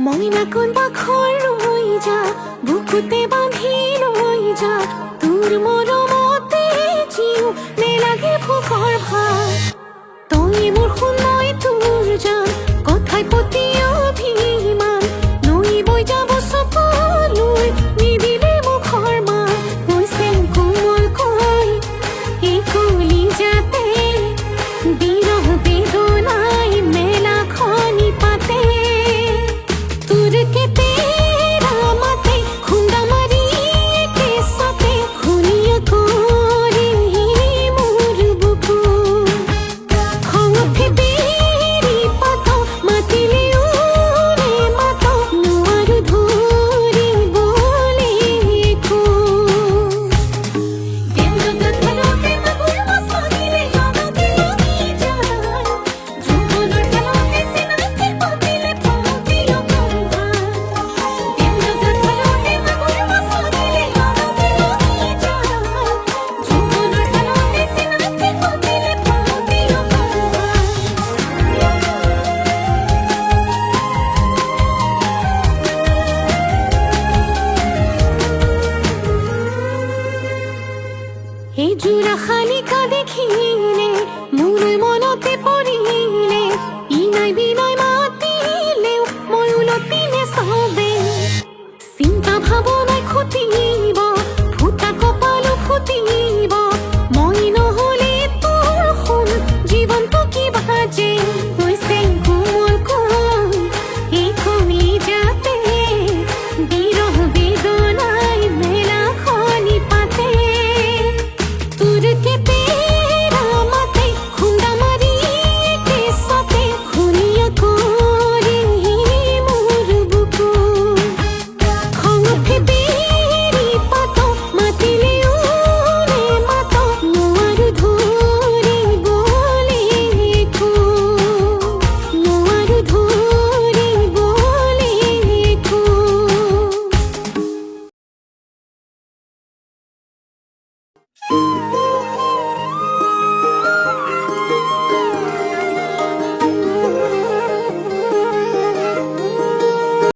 ময়না কোন বাখর রই যা বুকুতে বাঁধি রই যা তোর মরমতে জিউ নে লাগে ভুকর ভার তুই মোর শুনই তোর জান কথায় পতি অভিমান নই বই যাব সকলুই নিদিলে মুখৰ মান কৈছে কোমল কৈ এই কলি যাতে বিৰহ বেদনাই মেলা খনি পাতে এই জোড়া খালিকা দেখিলে মোৰ মনতে পৰিলে ইনাই বিনয় মাতিলেও মই উলটিনে চাবে চিন্তা ভাৱনাই খতিলে